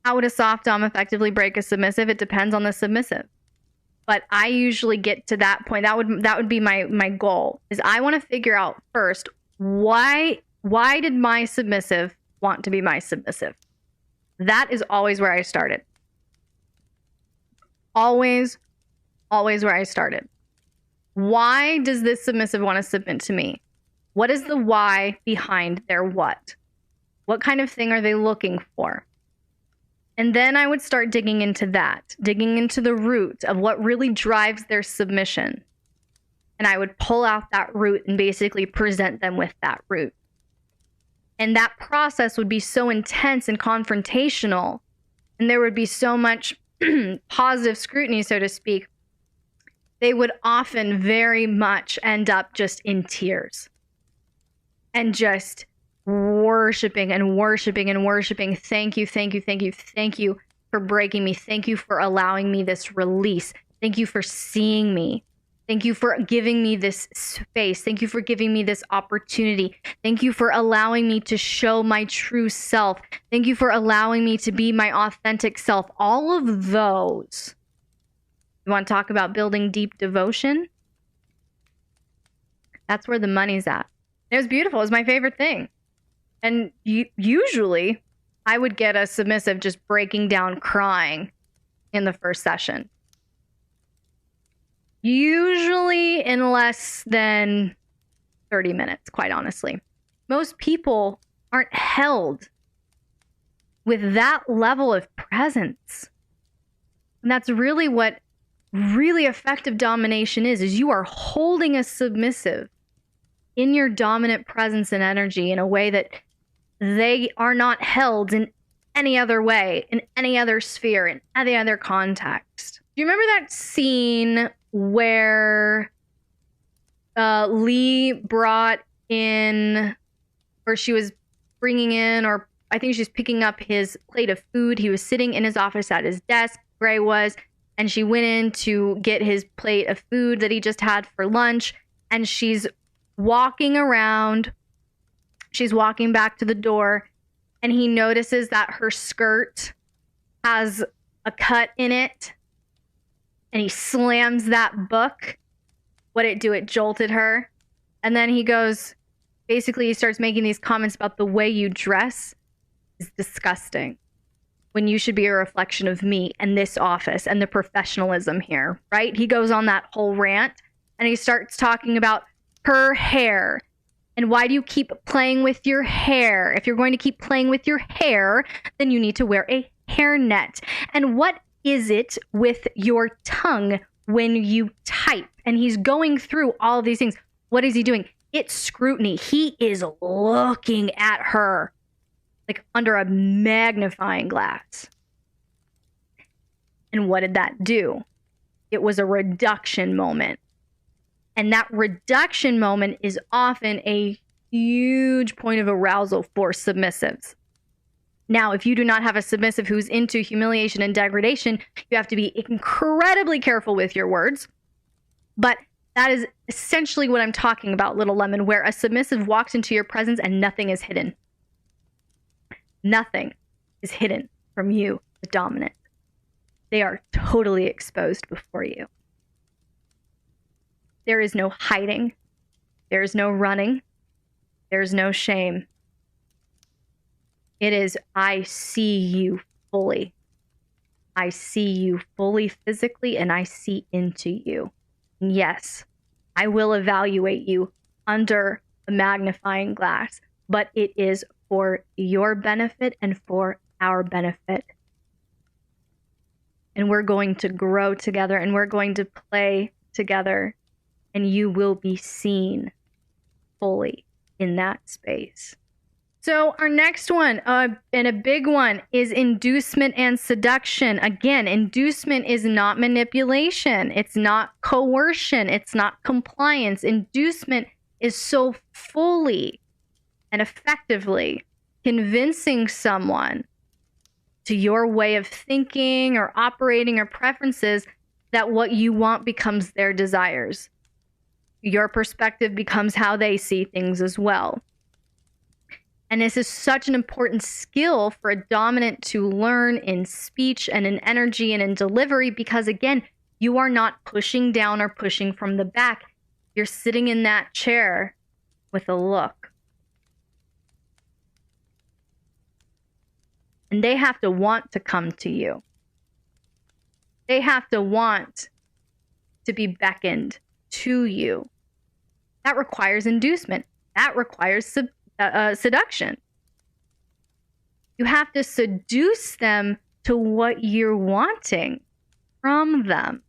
How would a soft dom effectively break a submissive? It depends on the submissive. But I usually get to that point. That would be my goal. Is I want to figure out first why did my submissive want to be my submissive? That is always where I started. Always where I started. Why does this submissive want to submit to me? What is the why behind their what? What kind of thing are they looking for? And then I would start digging into that, digging into the root of what really drives their submission. And I would pull out that root and basically present them with that root. And that process would be so intense and confrontational, and there would be so much positive scrutiny, so to speak. They would often very much end up just in tears and just worshiping and worshiping and worshiping. Thank you, thank you, thank you, thank you for breaking me. Thank you for allowing me this release. Thank you for seeing me. Thank you for giving me this space. Thank you for giving me this opportunity. Thank you for allowing me to show my true self. Thank you for allowing me to be my authentic self. All of those. You want to talk about building deep devotion? That's where the money's at. It was beautiful. It was my favorite thing. And usually, I would get a submissive just breaking down crying in the first session. Usually in less than 30 minutes, quite honestly. Most people aren't held with that level of presence. And that's really what really effective domination is you are holding a submissive in your dominant presence and energy in a way that they are not held in any other way, in any other sphere, in any other context. Do you remember that scene where Lee brought in, or she was bringing in, or I think she's picking up his plate of food? He was sitting in his office at his desk, Gray was, and she went in to get his plate of food that he just had for lunch, and she's walking around. She's walking back to the door, and he notices that her skirt has a cut in it, and he slams that book. What'd it do? It jolted her. And then he goes, basically he starts making these comments about the way you dress is disgusting, when you should be a reflection of me and this office and the professionalism here, right? He goes on that whole rant, and he starts talking about her hair. And why do you keep playing with your hair? If you're going to keep playing with your hair, then you need to wear a hairnet. And what is it with your tongue when you type? And he's going through all of these things. What is he doing? It's scrutiny. He is looking at her like under a magnifying glass. And what did that do? It was a reduction moment. And that reduction moment is often a huge point of arousal for submissives. Now, if you do not have a submissive who's into humiliation and degradation, you have to be incredibly careful with your words. But that is essentially what I'm talking about, Little Lemon, where a submissive walks into your presence and nothing is hidden. Nothing is hidden from you, the dominant. They are totally exposed before you. There is no hiding. There is no running. There is no shame. It is, I see you fully. I see you fully physically, and I see into you. And yes, I will evaluate you under a magnifying glass, but it is for your benefit and for our benefit. And we're going to grow together, and we're going to play together, and you will be seen fully in that space. So our next one, and a big one, is inducement and seduction. Again, inducement is not manipulation. It's not coercion. It's not compliance. Inducement is so fully and effectively convincing someone to your way of thinking or operating or preferences that what you want becomes their desires. Your perspective becomes how they see things as well. And this is such an important skill for a dominant to learn in speech and in energy and in delivery, because again, you are not pushing down or pushing from the back. You're sitting in that chair with a look. And they have to want to come to you. They have to want to be beckoned to you. That requires inducement. That requires seduction. You have to seduce them to what you're wanting from them.